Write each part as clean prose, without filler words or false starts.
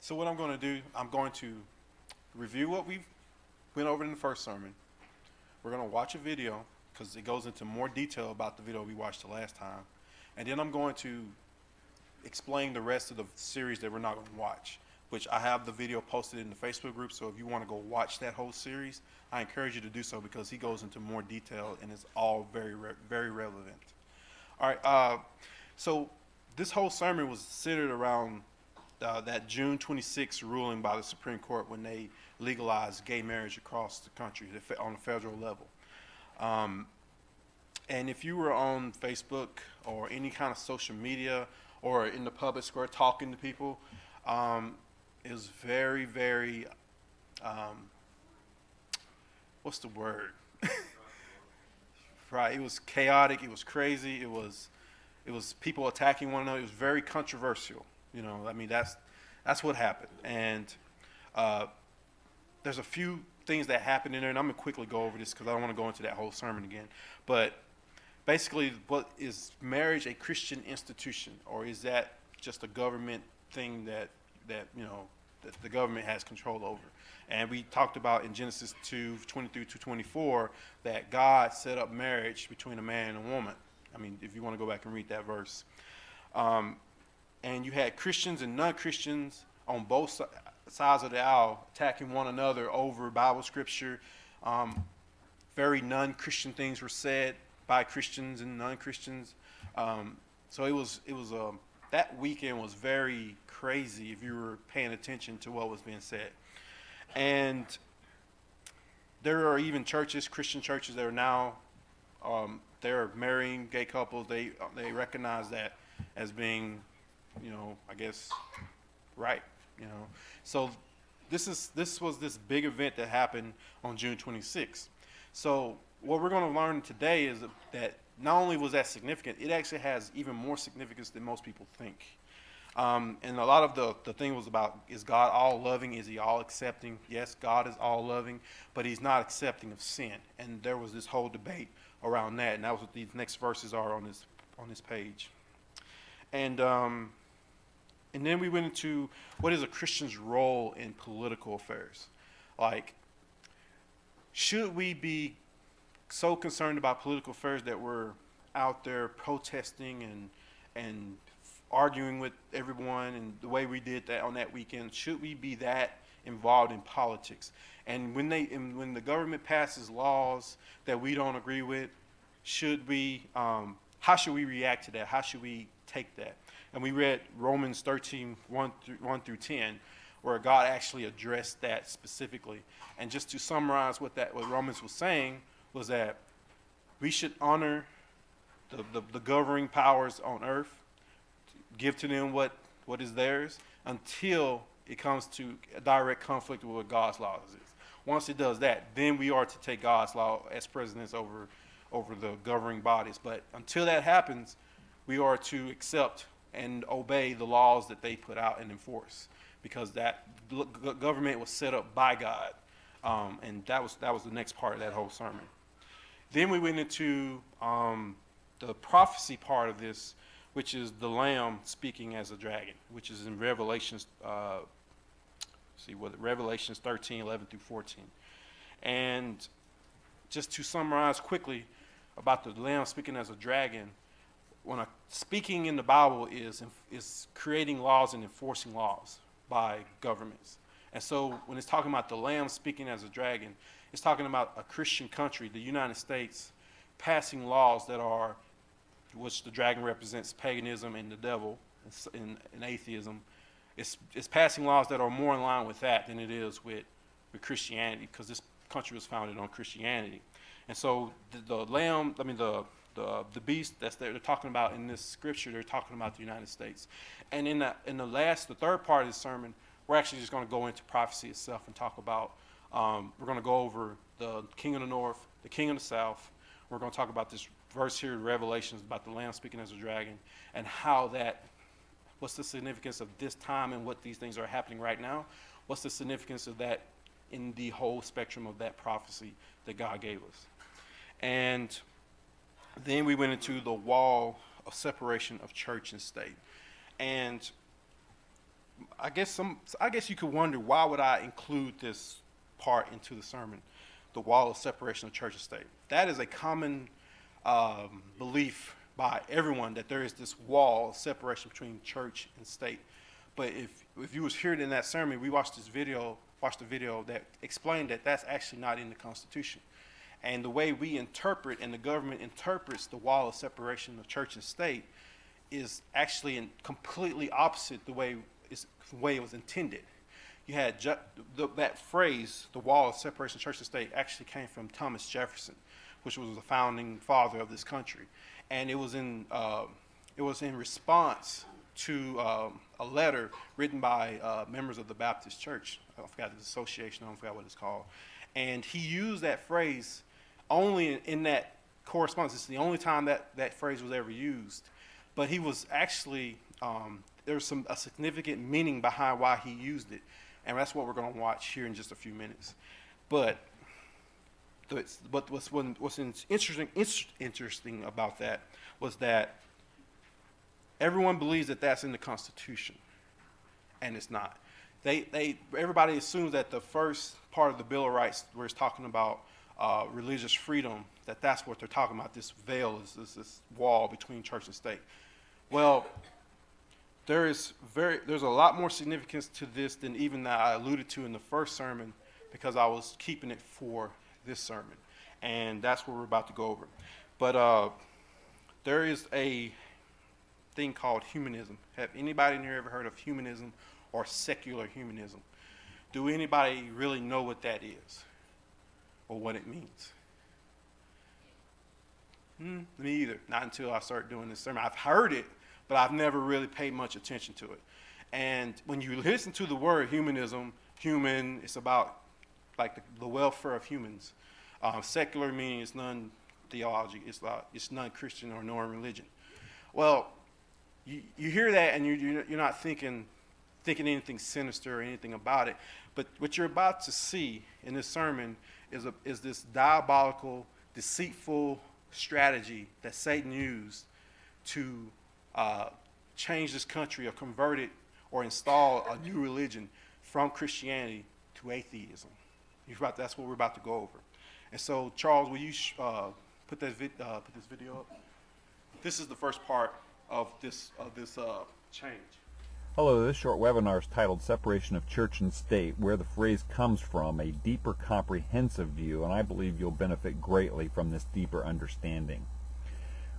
So what I'm going to do, I'm going to review what we went over in the first sermon. We're going to watch a video because it goes into more detail about the video we watched the last time. And then I'm going to explain the rest of the series that we're not going to watch, which I have the video posted in the Facebook group. So if you want to go watch that whole series, I encourage you to do so because he goes into more detail and it's all very relevant. All right. So this whole sermon was centered around that June 26th ruling by the Supreme Court when they legalized gay marriage across the country on a federal level. And if you were on Facebook or any kind of social media or in the public square talking to people, it was very, what's the word? Right, it was chaotic, it was crazy, it was people attacking one another. It was very controversial. You know, I mean, that's what happened. And there's a few things that happened in there, and I'm going to quickly go over this because I don't want to go into that whole sermon again. But basically, what is marriage a Christian institution, or is that just a government thing that you know, that the government has control over? And we talked about in Genesis 2:23-24 that God set up marriage between a man and a woman. I mean, if you want to go back and read that verse. And you had Christians and non-Christians on both sides of the aisle attacking one another over Bible scripture. Very non-Christian things were said by Christians and non-Christians. So it was that weekend was very crazy if you were paying attention to what was being said. And there are even churches, Christian churches, that are now they're marrying gay couples. They recognize that as being, you know, I guess, right, you know. So this was this big event that happened on June 26th. So what we're going to learn today is that not only was that significant, it actually has even more significance than most people think. And a lot of the thing was about, is God all loving? Is he all accepting? Yes, God is all loving, but he's not accepting of sin. And there was this whole debate around that, and that was what these next verses are on this page. And then we went into what is a Christian's role in political affairs. Like, should we be so concerned about political affairs that we're out there protesting and arguing with everyone, and the way we did that on that weekend? Should we be that involved in politics? And when the government passes laws that we don't agree with, should we? How should we react to that? How should we take that? And we read Romans 13:1-10, where God actually addressed that specifically. And just to summarize what Romans was saying was that we should honor the governing powers on earth, give to them what is theirs until it comes to a direct conflict with what God's laws is. Once it does that, then we are to take God's law as precedence over the governing bodies. But until that happens, we are to accept and obey the laws that they put out and enforce, because that government was set up by God. And that was the next part of that whole sermon. Then we went into the prophecy part of this, which is the Lamb speaking as a dragon, which is in Revelations 13:11-14. And just to summarize quickly about the Lamb speaking as a dragon, speaking in the Bible is creating laws and enforcing laws by governments. And so when it's talking about the Lamb speaking as a dragon, it's talking about a Christian country, the United States, passing laws that are, which the dragon represents paganism and the devil and atheism. It's passing laws that are more in line with that than it is with Christianity, because this country was founded on Christianity. And so the beast they're talking about in this scripture, they're talking about the United States. And in the third part of the sermon, we're actually just going to go into prophecy itself and talk about, we're going to go over the king of the north, the king of the south. We're going to talk about this verse here in Revelations about the Lamb speaking as a dragon, and what's the significance of this time and what these things are happening right now. What's the significance of that in the whole spectrum of that prophecy that God gave us. And then we went into the wall of separation of church and state. And I guess you could wonder, why would I include this part into the sermon, the wall of separation of church and state. That is a common belief by everyone, that there is this wall of separation between church and state. But if you was hearing in that sermon, we watched a video that explained that that's actually not in the Constitution. And the way we interpret and the government interprets the wall of separation of church and state is actually completely opposite the way it was intended. You had that phrase, the wall of separation of church and state, actually came from Thomas Jefferson, which was the founding father of this country, and it was in response to a letter written by members of the Baptist Church. I forgot the association. I forgot what it's called, and he used that phrase only in that correspondence. It's the only time that phrase was ever used, but he was actually there's a significant meaning behind why he used it. And that's what we're going to watch here in just a few minutes. But what's interesting about that was that everyone believes that that's in the Constitution, and it's not. Everybody assumes that the first part of the Bill of Rights, where it's talking about religious freedom, that's what they're talking about. This veil is this wall between church and state. Well, there's a lot more significance to this than even that I alluded to in the first sermon, because I was keeping it for this sermon, and that's what we're about to go over. But there is a thing called humanism. Have anybody in here ever heard of humanism or secular humanism? Do anybody really know what that is or what it means? Me either. Not until I started doing this sermon. I've heard it, but I've never really paid much attention to it. And when you listen to the word humanism, human, it's about like the welfare of humans. Secular meaning it's non-theology, it's non-Christian or non-religion. Well, you hear that and you're not thinking anything sinister or anything about it. But what you're about to see in this sermon is this diabolical, deceitful strategy that Satan used to change this country or convert it or install a new religion from Christianity to atheism. That's what we're about to go over. And so, Charles, will you put this video up? This is the first part of this change. Hello, this short webinar is titled Separation of Church and State, where the phrase comes from, a deeper comprehensive view, and I believe you'll benefit greatly from this deeper understanding.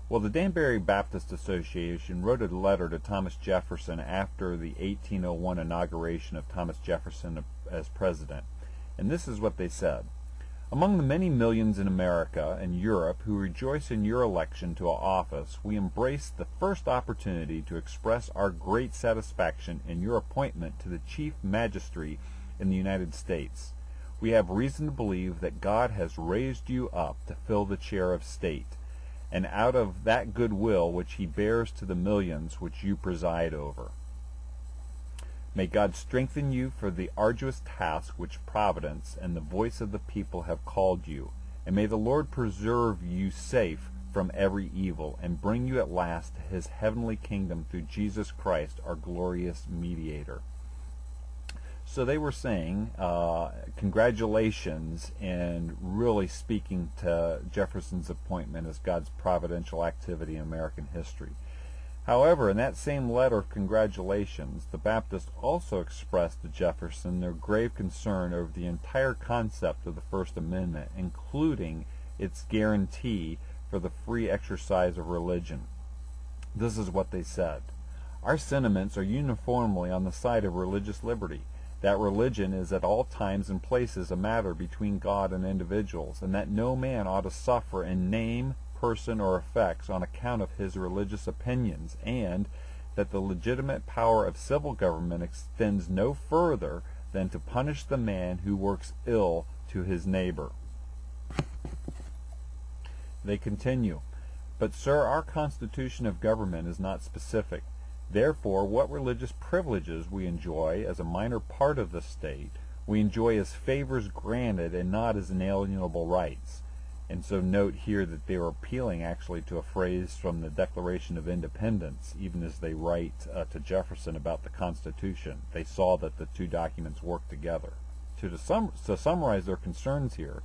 Well, the Danbury Baptist Association wrote a letter to Thomas Jefferson after the 1801 inauguration of Thomas Jefferson as president. And this is what they said. Among the many millions in America and Europe who rejoice in your election to office, we embrace the first opportunity to express our great satisfaction in your appointment to the chief magistracy in the United States. We have reason to believe that God has raised you up to fill the chair of state, and out of that goodwill which he bears to the millions which you preside over. May God strengthen you for the arduous task which Providence and the voice of the people have called you, and may the Lord preserve you safe from every evil, and bring you at last to his heavenly kingdom through Jesus Christ, our glorious mediator. So they were saying congratulations, and really speaking to Jefferson's appointment as God's providential activity in American history. However, in that same letter of congratulations, the Baptists also expressed to Jefferson their grave concern over the entire concept of the First Amendment, including its guarantee for the free exercise of religion. This is what they said. Our sentiments are uniformly on the side of religious liberty, that religion is at all times and places a matter between God and individuals, and that no man ought to suffer in name, person, or effects on account of his religious opinions, and that the legitimate power of civil government extends no further than to punish the man who works ill to his neighbor. They continue, but sir, our constitution of government is not specific. Therefore, what religious privileges we enjoy as a minor part of the state, we enjoy as favors granted and not as inalienable rights. And so note here that they were appealing actually to a phrase from the Declaration of Independence, even as they write to Jefferson about the Constitution. They saw that the two documents worked together. To summarize their concerns here,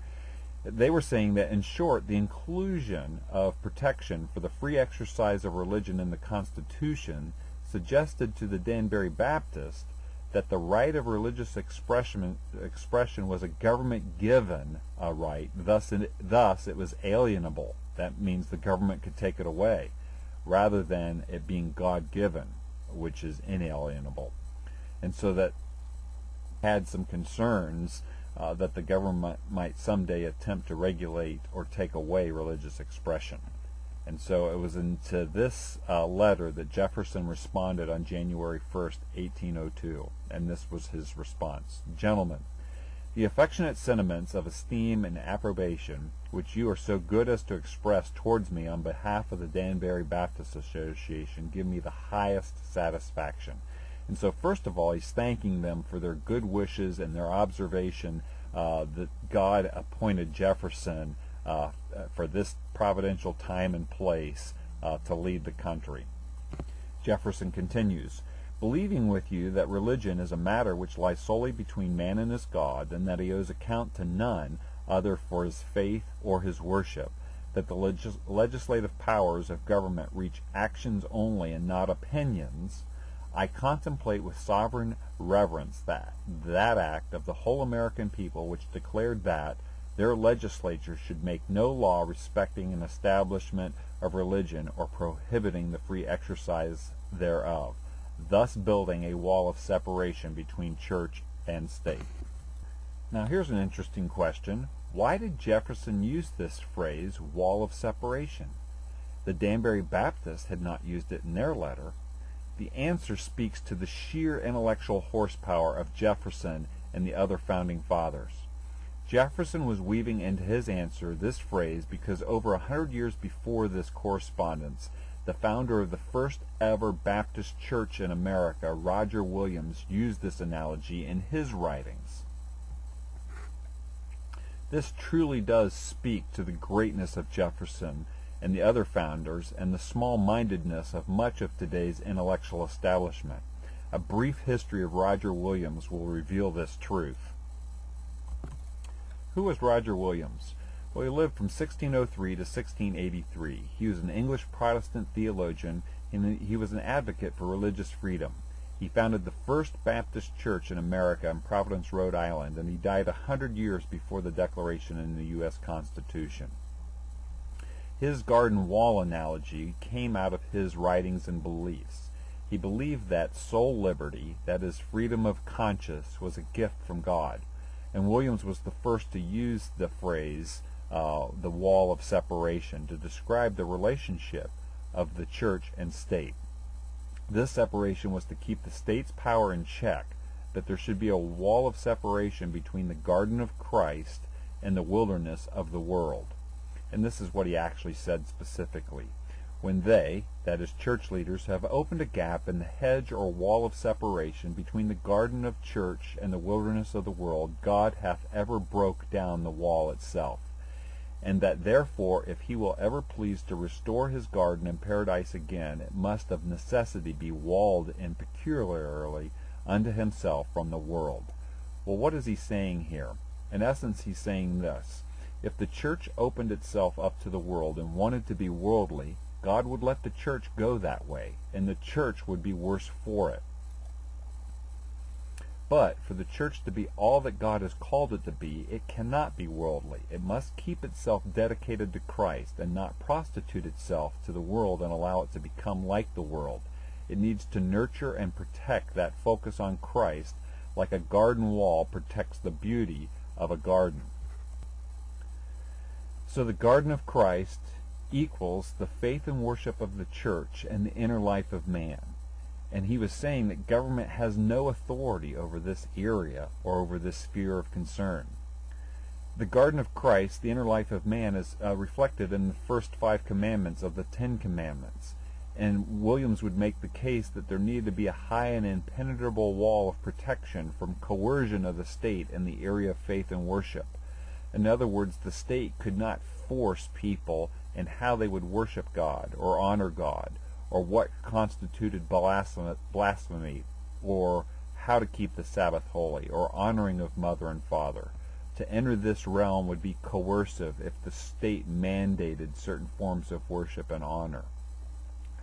they were saying that, in short, the inclusion of protection for the free exercise of religion in the Constitution suggested to the Danbury Baptist that the right of religious expression was a government-given right, thus it was alienable. That means the government could take it away, rather than it being God-given, which is inalienable. And so that had some concerns that the government might someday attempt to regulate or take away religious expression. And so it was into this letter that Jefferson responded on January 1st, 1802. And this was his response. Gentlemen, the affectionate sentiments of esteem and approbation which you are so good as to express towards me on behalf of the Danbury Baptist Association give me the highest satisfaction. And so first of all, he's thanking them for their good wishes and their observation that God appointed Jefferson for this providential time and place to lead the country. Jefferson continues, believing with you that religion is a matter which lies solely between man and his God, and that he owes account to none other for his faith or his worship, that the legislative powers of government reach actions only and not opinions, I contemplate with sovereign reverence that act of the whole American people which declared that their legislature should make no law respecting an establishment of religion or prohibiting the free exercise thereof, thus building a wall of separation between church and state. Now here's an interesting question. Why did Jefferson use this phrase, wall of separation? The Danbury Baptists had not used it in their letter. The answer speaks to the sheer intellectual horsepower of Jefferson and the other founding fathers. Jefferson was weaving into his answer this phrase because over 100 years before this correspondence, the founder of the first ever Baptist church in America, Roger Williams, used this analogy in his writings. This truly does speak to the greatness of Jefferson and the other founders, and the small-mindedness of much of today's intellectual establishment. A brief history of Roger Williams will reveal this truth. Who was Roger Williams? Well, he lived from 1603 to 1683. He was an English Protestant theologian, and he was an advocate for religious freedom. He founded the first Baptist church in America in Providence, Rhode Island, and he died 100 years before the Declaration in the U.S. Constitution. His garden wall analogy came out of his writings and beliefs. He believed that soul liberty, that is, freedom of conscience, was a gift from God. And Williams was the first to use the phrase, the wall of separation, to describe the relationship of the church and state. This separation was to keep the state's power in check, that there should be a wall of separation between the garden of Christ and the wilderness of the world. And this is what he actually said specifically. When they, that is church leaders, have opened a gap in the hedge or wall of separation between the garden of church and the wilderness of the world, God hath ever broke down the wall itself. And that therefore, if he will ever please to restore his garden and paradise again, it must of necessity be walled in peculiarly unto himself from the world. Well, what is he saying here? In essence, he's saying this. If the church opened itself up to the world and wanted to be worldly, God would let the church go that way, and the church would be worse for it. But for the church to be all that God has called it to be, it cannot be worldly. It must keep itself dedicated to Christ and not prostitute itself to the world and allow it to become like the world. It needs to nurture and protect that focus on Christ like a garden wall protects the beauty of a garden. So the garden of Christ equals the faith and worship of the church and the inner life of man. And he was saying that government has no authority over this area or over this sphere of concern. The garden of Christ, the inner life of man, is reflected in the first 5 commandments of the 10 commandments. And Williams would make the case that there needed to be a high and impenetrable wall of protection from coercion of the state in the area of faith and worship. In other words, the state could not enforce people in how they would worship God or honor God, or what constituted blasphemy, or how to keep the Sabbath holy, or honoring of mother and father. To enter this realm would be coercive if the state mandated certain forms of worship and honor.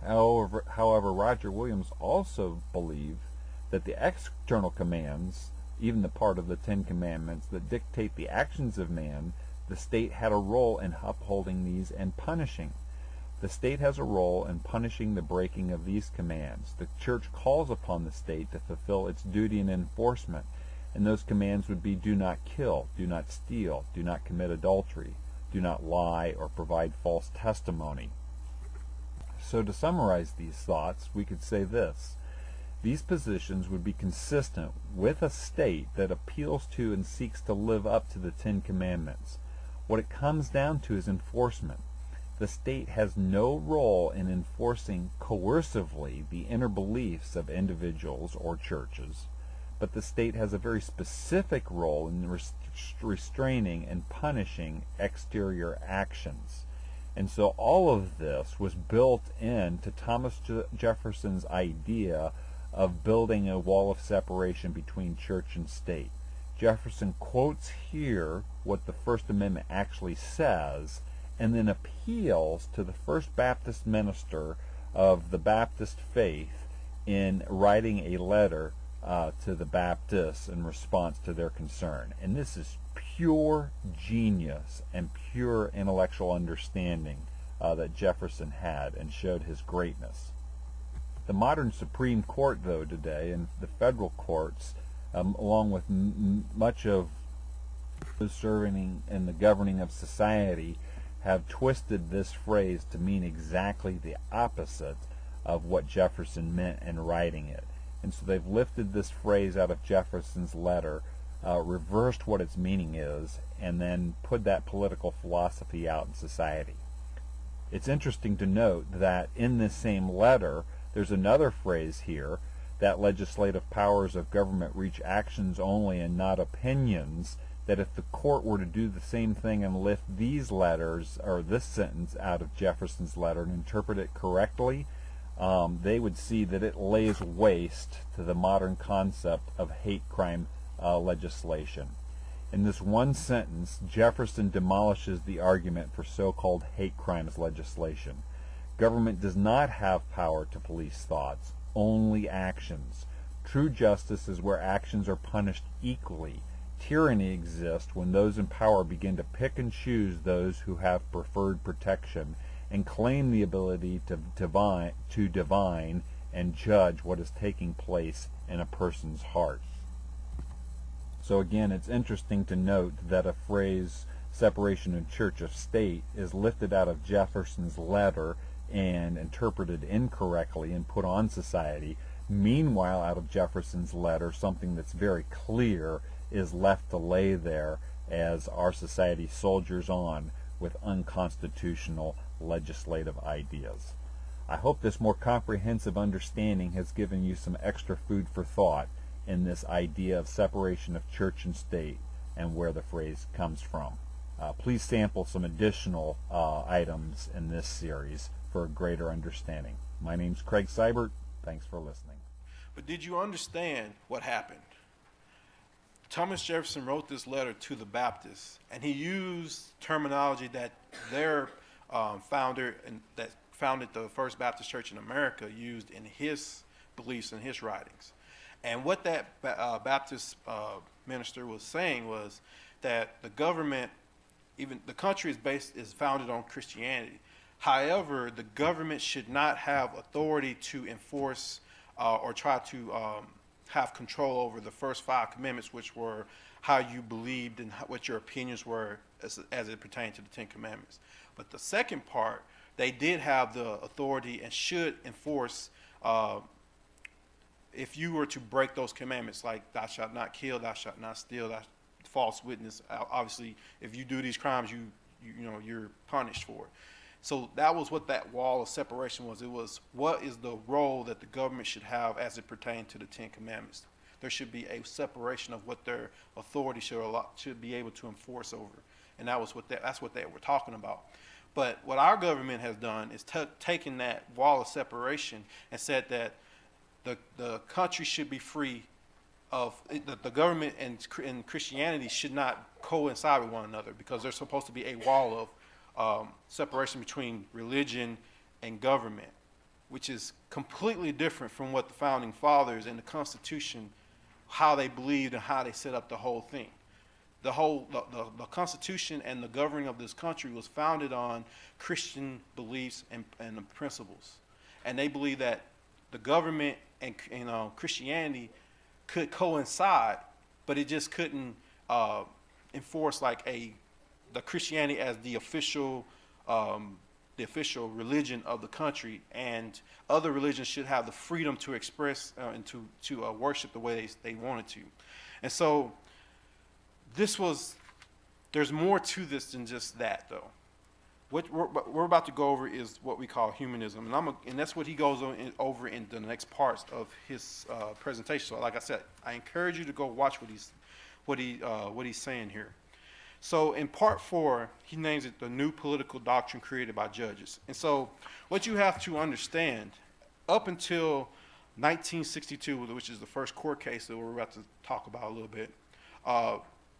However, Roger Williams also believed that the external commands, even the part of the Ten Commandments that dictate the actions of man, the state had a role in upholding these and punishing. The state has a role in punishing the breaking of these commands. The church calls upon the state to fulfill its duty and enforcement, and those commands would be: do not kill, do not steal, do not commit adultery, do not lie or provide false testimony. So to summarize these thoughts, we could say this: these positions would be consistent with a state that appeals to and seeks to live up to the Ten Commandments. What it comes down to is enforcement. The state has no role in enforcing coercively the inner beliefs of individuals or churches, but the state has a very specific role in restraining and punishing exterior actions. And so all of this was built into Thomas Jefferson's idea of building a wall of separation between church and state. Jefferson quotes here what the First Amendment actually says, and then appeals to the first Baptist minister of the Baptist faith in writing a letter to the Baptists in response to their concern. And this is pure genius and pure intellectual understanding that Jefferson had, and showed his greatness. The modern Supreme Court, though, today, and the federal courts, along with much of those serving in the governing of society, have twisted this phrase to mean exactly the opposite of what Jefferson meant in writing it. And so they've lifted this phrase out of Jefferson's letter, reversed what its meaning is, and then put that political philosophy out in society. It's interesting to note that in this same letter, there's another phrase here, that legislative powers of government reach actions only and not opinions, that if the court were to do the same thing and lift these letters, or this sentence out of Jefferson's letter, and interpret it correctly, they would see that it lays waste to the modern concept of hate crime legislation. In this one sentence, Jefferson demolishes the argument for so-called hate crimes legislation. Government does not have power to police thoughts, only actions. True justice is where actions are punished equally. Tyranny exists when those in power begin to pick and choose those who have preferred protection, and claim the ability to divine and judge what is taking place in a person's heart. So again, it's interesting to note that a phrase, separation of church of state, is lifted out of Jefferson's letter and interpreted incorrectly and put on society. Meanwhile, out of Jefferson's letter, something that's very clear is left to lay there as our society soldiers on with unconstitutional legislative ideas. I hope this more comprehensive understanding has given you some extra food for thought in this idea of separation of church and state and where the phrase comes from. Please sample some additional items in this series for a greater understanding. My name's Craig Seibert. Thanks for listening. But did you understand what happened? Thomas Jefferson wrote this letter to the Baptists, and he used terminology that their founder and that founded the first Baptist church in America used in his beliefs and his writings. And what that Baptist minister was saying was that the government, even the country is founded on Christianity. However, the government should not have authority to enforce or try to have control over the first 5 commandments, which were how you believed and what your opinions were as it pertained to the 10 commandments. But the second part, they did have the authority and should enforce if you were to break those commandments, like thou shalt not kill, thou shalt not steal, thou false witness. Obviously, if you do these crimes, you're punished for it. So that was what that wall of separation was. It was, what is the role that the government should have as it pertained to the 10 commandments? There should be a separation of what their authority should be able to enforce over. and that's what they were talking about. But what our government has done is taken that wall of separation and said that the country should be free of the government and Christianity should not coincide with one another, because there's supposed to be a wall of separation between religion and government, which is completely different from what the founding fathers and the Constitution, how they believed and how they set up the whole thing. The Constitution and the governing of this country was founded on Christian beliefs and principles, and they believe that the government and Christianity could coincide, but it just couldn't enforce like the Christianity as the official religion of the country, and other religions should have the freedom to express and to worship the way they wanted to. And so there's more to this than just that, though. What we're about to go over is what we call humanism, and that's what he goes over in the next parts of his presentation. So, like I said, I encourage you to go watch what he's saying here. So, in part 4, he names it the new political doctrine created by judges. And so, what you have to understand, up until 1962, which is the first court case that we're about to talk about a little bit,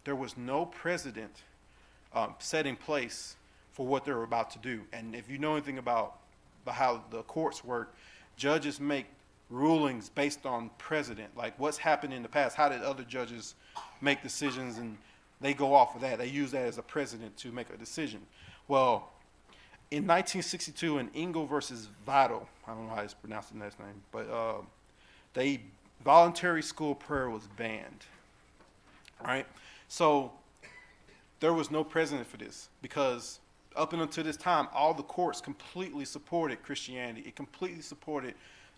there was no precedent set in place for what they're about to do. And if you know anything about how the courts work, judges make rulings based on precedent, like what's happened in the past. How did other judges make decisions? And they go off of that. They use that as a precedent to make a decision. Well, in 1962, in Engel versus Vital, I don't know how it's pronounced the last name, but voluntary school prayer was banned. Right? So there was no precedent for this, because up until this time, all the courts completely supported Christianity. It completely supported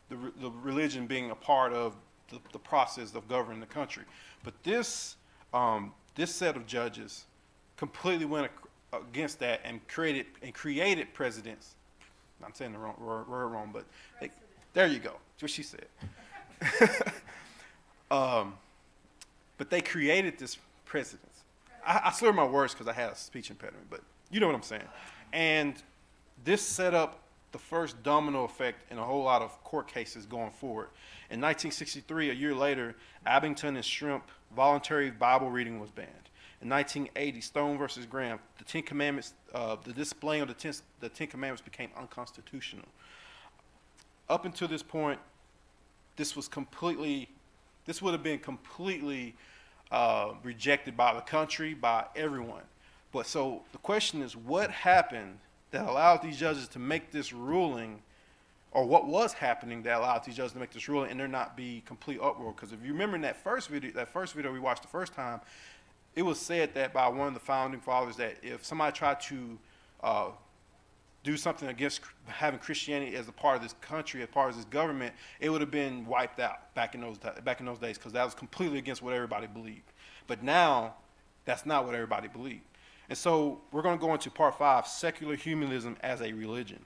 the religion being a part of the process of governing the country. But this set of judges completely went against that and created precedents. I'm saying the word wrong, but there you go. That's what she said. But they created this precedence. I slur my words because I had a speech impediment, but you know what I'm saying. And this set up the first domino effect in a whole lot of court cases going forward. In 1963, a year later, Abington and Shrimp voluntary Bible reading was banned. In 1980, Stone versus Graham, the Ten Commandments, the displaying of the Ten Commandments became unconstitutional. Up until this point, this would have been completely rejected by the country, by everyone. But so the question is, what happened that allowed these judges to make this ruling, or what was happening that allowed these judges to make this ruling and there not be complete uproar? Because if you remember in that first video we watched the first time, it was said that by one of the founding fathers that if somebody tried to do something against having Christianity as a part of this country, as part of this government, it would have been wiped out back in those days, because that was completely against what everybody believed. But now, that's not what everybody believed. And so we're going to go into part 5, secular humanism as a religion.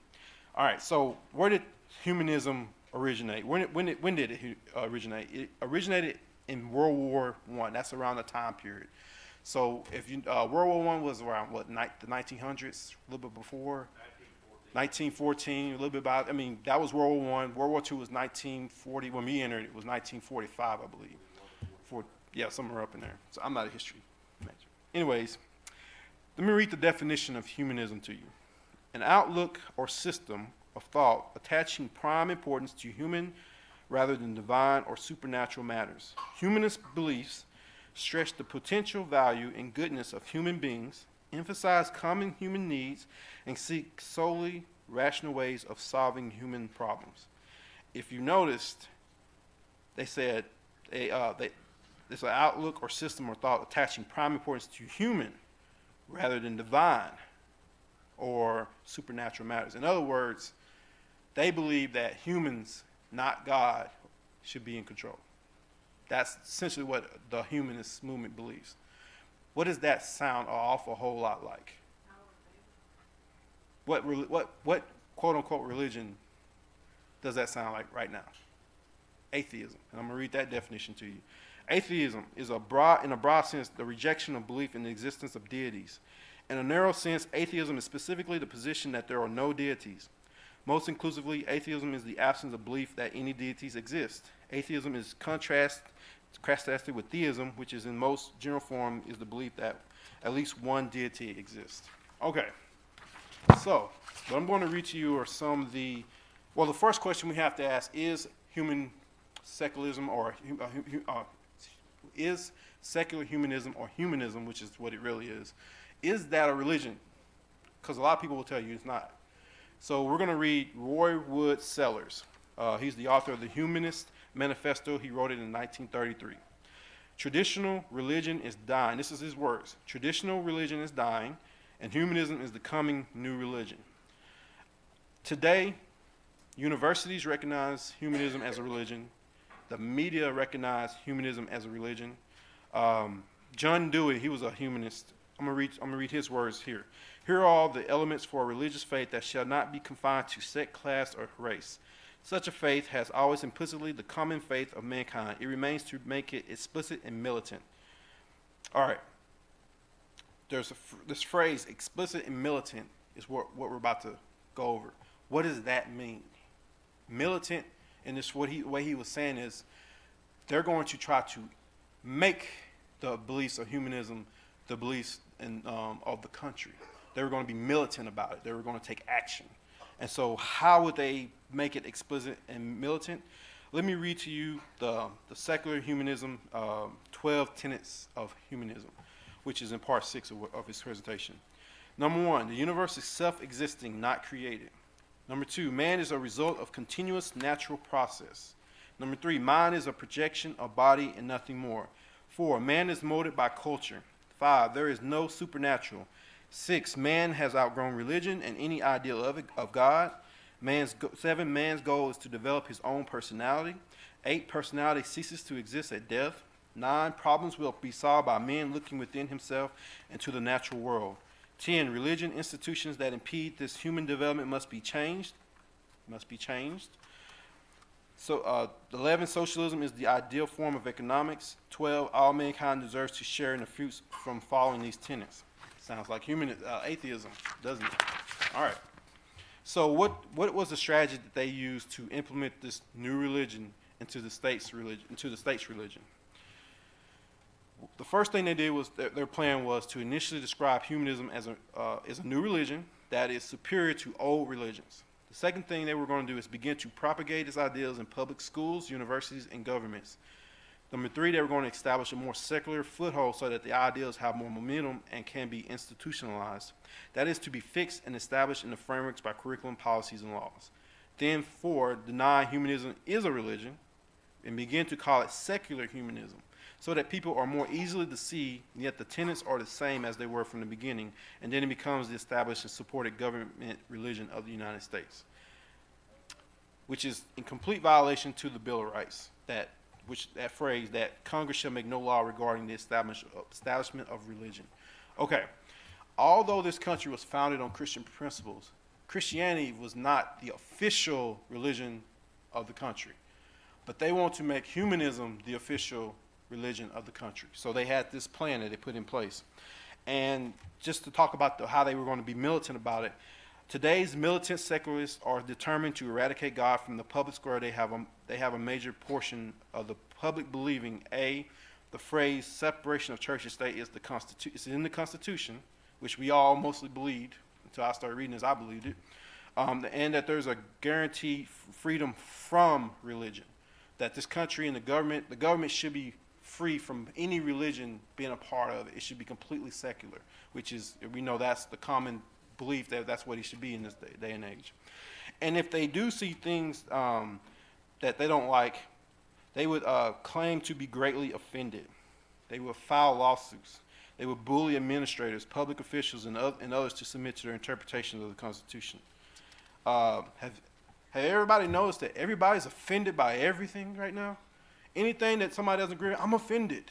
All right, so where did humanism originate? When did it originate? It originated in World War I. That's around the time period. So if you World War I was around the 1900s, a little bit before. 1914, a little bit about. I mean, that was World War I. World War II was 1940. When we entered, it was 1945, I believe. Somewhere up in there. So I'm not a history major. Anyways, let me read the definition of humanism to you. An outlook or system of thought attaching prime importance to human rather than divine or supernatural matters. Humanist beliefs stretch the potential value and goodness of human beings, emphasize common human needs, and seek solely rational ways of solving human problems. If you noticed, they said there's an outlook or system or thought attaching prime importance to human rather than divine or supernatural matters. In other words, they believe that humans, not God, should be in control. That's essentially what the humanist movement believes. What does that sound an awful whole lot like? What quote unquote religion does that sound like right now? Atheism. And I'm going to read that definition to you. Atheism is in a broad sense, the rejection of belief in the existence of deities In a narrow sense, atheism is specifically the position that there are no deities. Most inclusively, atheism is the absence of belief that any deities exist. Atheism is contrasted with theism, which is in most general form is the belief that at least one deity exists. Okay, so what I'm going to read to you are some of the, well, the first question we have to ask is human secularism or is secular humanism or humanism, which is what it really is that a religion? Because a lot of people will tell you it's not. So we're going to read Roy Wood Sellers. He's the author of the Humanist Manifesto. He wrote it in 1933. Traditional religion is dying. This is his words. Traditional religion is dying, and humanism is the coming new religion. Today, universities recognize humanism as a religion. The media recognize humanism as a religion. John Dewey, he was a humanist. I'm gonna read his words here. Here are all the elements for a religious faith that shall not be confined to sect, class, or race. Such a faith has always implicitly the common faith of mankind. It remains to make it explicit and militant. All right. There's this phrase, explicit and militant, is what we're about to go over. What does that mean? Militant, and this way he was saying is, they're going to try to make the beliefs of humanism the beliefs of the country. They were going to be militant about it. They were going to take action. And so how would they make it explicit and militant? Let me read to you the secular humanism, 12 tenets of humanism, which is in part 6 of his presentation. Number 1, the universe is self-existing, not created. Number 2, man is a result of continuous natural process. Number 3, mind is a projection of body and nothing more. 4, man is molded by culture. 5, there is no supernatural. 6, man has outgrown religion and any ideal of God. 7, man's goal is to develop his own personality. 8, personality ceases to exist at death. 9, problems will be solved by man looking within himself and to the natural world. 10, religion institutions that impede this human development must be changed. So 11, socialism is the ideal form of economics. 12, all mankind deserves to share in the fruits from following these tenets. Sounds like atheism, doesn't it? All right. So what was the strategy that they used to implement this new religion into the state's religion? The first thing they did was their plan was to initially describe humanism as a new religion that is superior to old religions. The second thing they were going to do is begin to propagate its ideals in public schools, universities, and governments. Number 3, they were going to establish a more secular foothold so that the ideals have more momentum and can be institutionalized. That is to be fixed and established in the frameworks by curriculum, policies, and laws. Then 4, deny humanism is a religion and begin to call it secular humanism so that people are more easily to see, yet the tenets are the same as they were from the beginning, and then it becomes the established and supported government religion of the United States, which is in complete violation to the Bill of Rights, that phrase that Congress shall make no law regarding the establishment of religion. Okay, although this country was founded on Christian principles, Christianity was not the official religion of the country, but they want to make humanism the official religion of the country. So they had this plan that they put in place. And just to talk about how they were going to be militant about it, today's militant secularists are determined to eradicate God from the public square. They have a major portion of the public believing the phrase separation of church and state is it's in the Constitution, which we all mostly believed until I started reading this. I believed it, and that there's a guaranteed freedom from religion. That this country and the government should be free from any religion being a part of it. It should be completely secular, which is, we know that's the common belief that that's what it should be in this day and age. And if they do see things that they don't like, they would claim to be greatly offended. They would file lawsuits. They would bully administrators, public officials, and others to submit to their interpretation of the Constitution. Have everybody noticed that everybody's offended by everything right now? Anything that somebody doesn't agree with, I'm offended.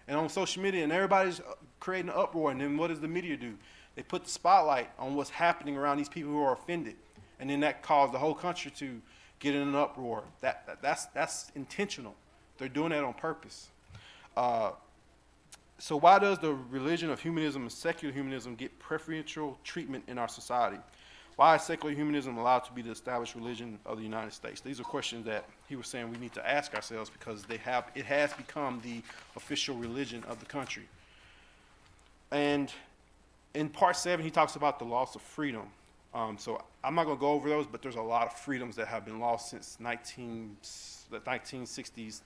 And on social media, and everybody's creating an uproar, and then what does the media do? They put the spotlight on what's happening around these people who are offended, and then that caused the whole country to get in an uproar. That's intentional. They're doing that on purpose. So why does the religion of humanism and secular humanism get preferential treatment in our society? Why is secular humanism allowed to be the established religion of the United States? These are questions that he was saying we need to ask ourselves because it has become the official religion of the country. And in part 7, he talks about the loss of freedom. So I'm not going to go over those, but there's a lot of freedoms that have been lost since the 1960s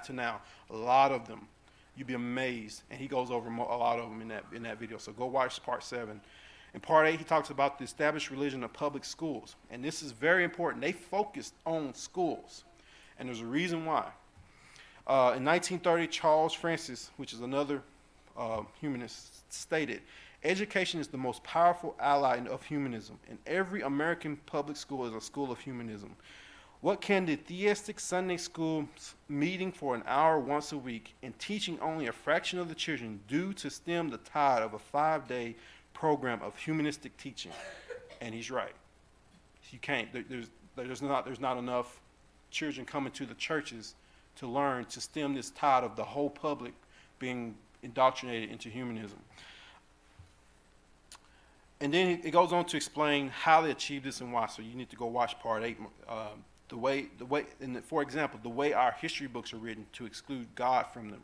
to now. A lot of them. You'd be amazed. And he goes over a lot of them in that video. So go watch part 7. In part 8, he talks about the established religion of public schools. And this is very important. They focused on schools. And there's a reason why. In 1930, Charles Francis, which is another humanist, stated, education is the most powerful ally of humanism, and every American public school is a school of humanism. What can the theistic Sunday school meeting for an hour once a week and teaching only a fraction of the children do to stem the tide of a 5-day program of humanistic teaching? And he's right. You can't. There's not enough children coming to the churches to learn to stem this tide of the whole public being indoctrinated into humanism. And then it goes on to explain how they achieved this and why. So you need to go watch part 8. For example, the way our history books are written to exclude God from them.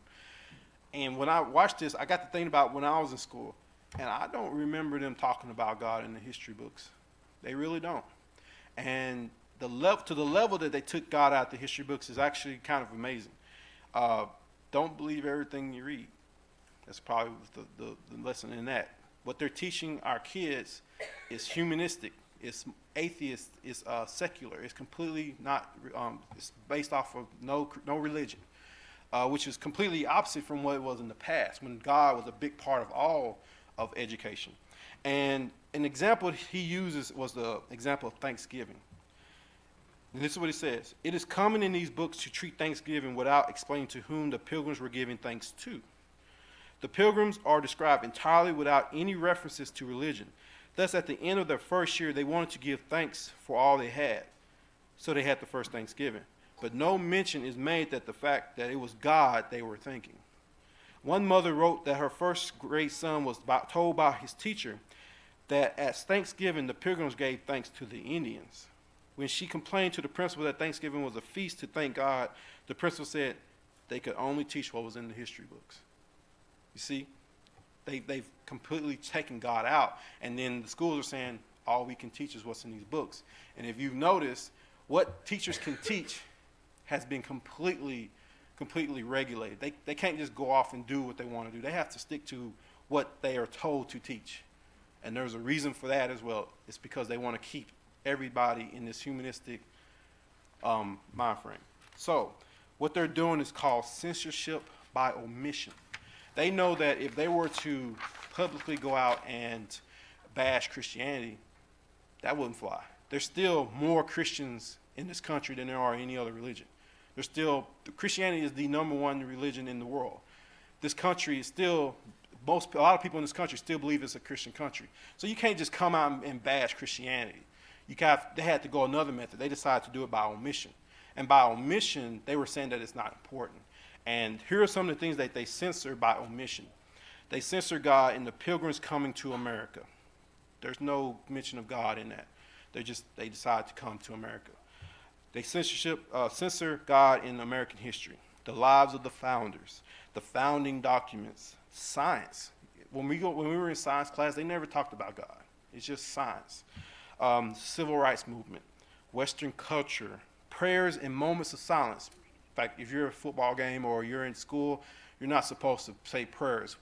And when I watched this, I got to thinking about when I was in school, and I don't remember them talking about God in the history books. They really don't. And to the level that they took God out of the history books is actually kind of amazing. Don't believe everything you read. That's probably the lesson in that. What they're teaching our kids is humanistic, it's atheist, it's secular, it's completely not, it's based off of no religion, which is completely opposite from what it was in the past when God was a big part of all of education. And an example he uses was the example of Thanksgiving. And this is what he says: it is common in these books to treat Thanksgiving without explaining to whom the pilgrims were giving thanks to. The pilgrims are described entirely without any references to religion. Thus, at the end of their first year, they wanted to give thanks for all they had. So they had the first Thanksgiving. But no mention is made that the fact that it was God they were thanking. One mother wrote that her first grade son was told by his teacher that at Thanksgiving, the pilgrims gave thanks to the Indians. When she complained to the principal that Thanksgiving was a feast to thank God, the principal said they could only teach what was in the history books. You see, they've completely taken God out. And then the schools are saying, all we can teach is what's in these books. And if you've noticed, what teachers can teach has been completely regulated. They can't just go off and do what they want to do. They have to stick to what they are told to teach. And there's a reason for that as well. It's because they want to keep everybody in this humanistic mind frame. So what they're doing is called censorship by omission. They know that if they were to publicly go out and bash Christianity, that wouldn't fly. There's still more Christians in this country than there are any other religion. Christianity is the #1 religion in the world. This country is still, a lot of people in this country still believe it's a Christian country. So you can't just come out and bash Christianity. They had to go another method. They decided to do it by omission. And by omission, they were saying that it's not important. And here are some of the things that they censor by omission. They censor God in the pilgrims coming to America. There's no mention of God in that. They decide to come to America. They censor God in American history, the lives of the founders, the founding documents, science. When we were in science class, they never talked about God. It's just science. Civil rights movement, Western culture, prayers and moments of silence. In fact, if you're at a football game or you're in school, you're not supposed to say prayers.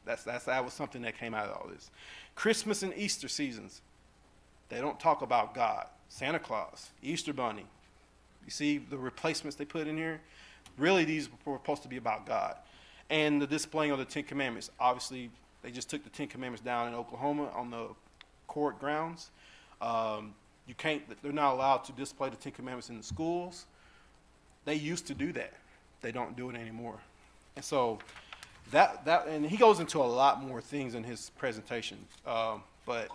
That was something that came out of all this. Christmas and Easter seasons, they don't talk about God. Santa Claus, Easter Bunny. You see the replacements they put in here? Really, these were supposed to be about God. And the displaying of the Ten Commandments. Obviously, they just took the Ten Commandments down in Oklahoma on the court grounds. They're not allowed to display the Ten Commandments in the schools. They used to do that. They don't do it anymore. And so and he goes into a lot more things in his presentation. But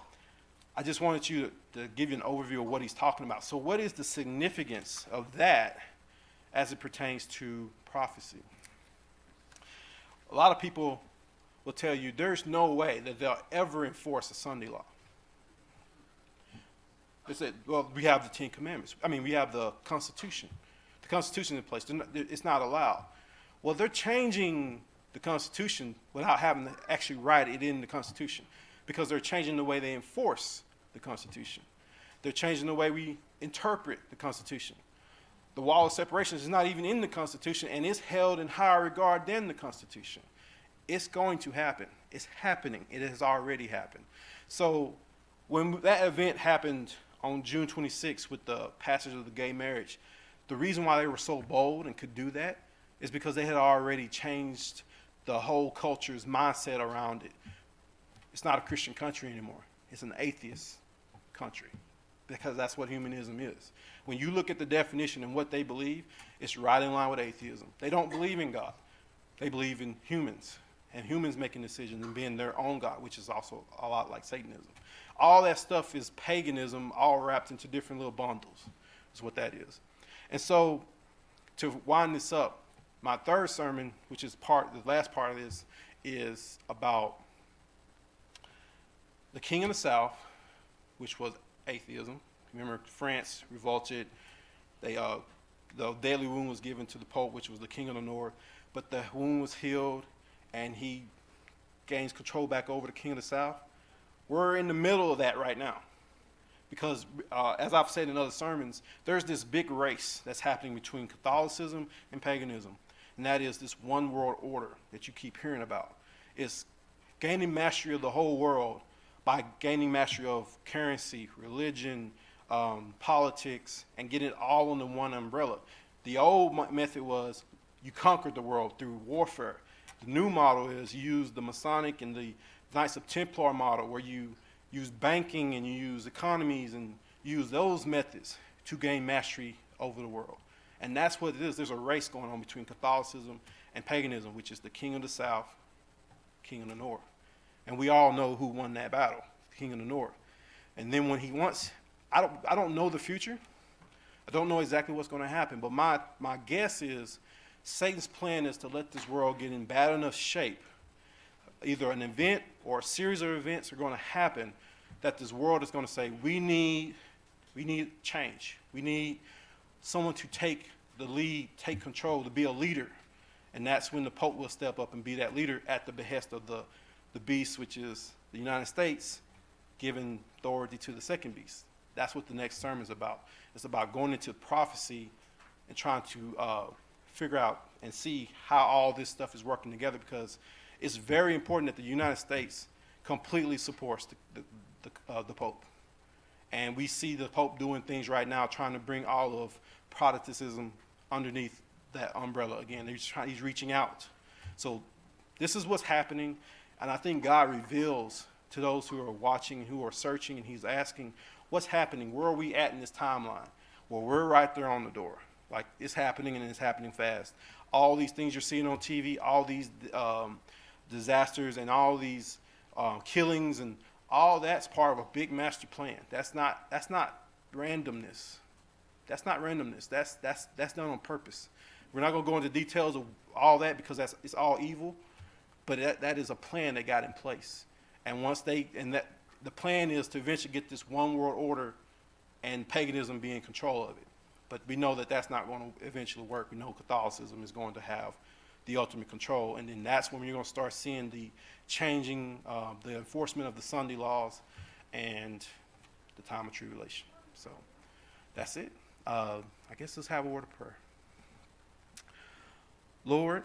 I just wanted you to give you an overview of what he's talking about. So what is the significance of that as it pertains to prophecy? A lot of people will tell you there's no way that they'll ever enforce a Sunday law. They said, well, we have the Ten Commandments. I mean, we have the Constitution. The Constitution in place. It's not allowed. Well, they're changing the Constitution without having to actually write it in the Constitution, because they're changing the way they enforce the Constitution. They're changing the way we interpret the Constitution. The wall of separation is not even in the Constitution, and it's held in higher regard than the Constitution. It's going to happen. It's happening. It has already happened. So when that event happened on June 26th with the passage of the gay marriage, the reason why they were so bold and could do that is because they had already changed the whole culture's mindset around it. It's not a Christian country anymore. It's an atheist country, because that's what humanism is. When you look at the definition and what they believe, it's right in line with atheism. They don't believe in God. They believe in humans, and humans making decisions and being their own God, which is also a lot like Satanism. All that stuff is paganism, all wrapped into different little bundles, is what that is. And so, to wind this up, my third sermon, which is the last part of this, is about the King of the South, which was atheism. Remember, France revolted. The deadly wound was given to the Pope, which was the King of the North. But the wound was healed, and he gains control back over the King of the South. We're in the middle of that right now, because as I've said in other sermons, there's this big race that's happening between Catholicism and paganism, and that is this one world order that you keep hearing about. It's gaining mastery of the whole world by gaining mastery of currency, religion, politics, and getting it all under one umbrella. The old method was you conquered the world through warfare. The new model is you use the Masonic and the Knights of Templar model, where you use banking and you use economies and use those methods to gain mastery over the world. And that's what it is. There's a race going on between Catholicism and paganism, which is the King of the South, King of the North. And we all know who won that battle, the King of the North. And then when he wants, I don't know the future. I don't know exactly what's going to happen, but my guess is Satan's plan is to let this world get in bad enough shape. Either an event or a series of events are going to happen that this world is going to say, we need change. We need someone to take the lead, take control, to be a leader. And that's when the Pope will step up and be that leader at the behest of the beast, which is the United States, giving authority to the second beast. That's what the next sermon is about. It's about going into prophecy and trying to figure out and see how all this stuff is working together, because it's very important that the United States completely supports the Pope. And we see the Pope doing things right now, trying to bring all of Protestantism underneath that umbrella again. He's reaching out. So this is what's happening. And I think God reveals to those who are watching, who are searching, and he's asking, what's happening? Where are we at in this timeline? Well, we're right there on the door. Like, it's happening, and it's happening fast. All these things you're seeing on TV, all these disasters and all these killings, and all that's part of a big master plan. That's not randomness. That's not randomness. That's done on purpose. We're not going to go into details of all that, because it's all evil, but that is a plan that got in place. And the plan is to eventually get this one world order and paganism be in control of it. But we know that that's not going to eventually work. We know Catholicism is going to have the ultimate control, and then that's when you're going to start seeing the changing, the enforcement of the Sunday laws and the time of tribulation. So that's it. I guess let's have a word of prayer. Lord,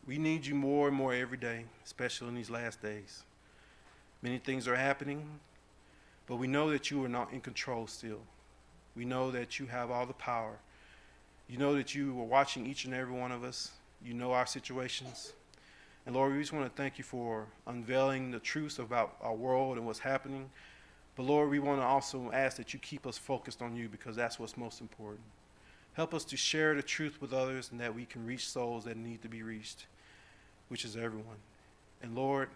we need you more and more every day, especially in these last days. Many things are happening, but we know that you are not in control still. We know that you have all the power. You know that you are watching each and every one of us. You know our situations. And Lord, we just want to thank you for unveiling the truths about our world and what's happening. But Lord, we want to also ask that you keep us focused on you, because that's what's most important. Help us to share the truth with others, and that we can reach souls that need to be reached, which is everyone. And Lord,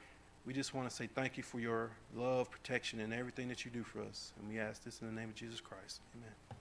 we just want to say thank you for your love, protection, and everything that you do for us. And we ask this in the name of Jesus Christ. Amen.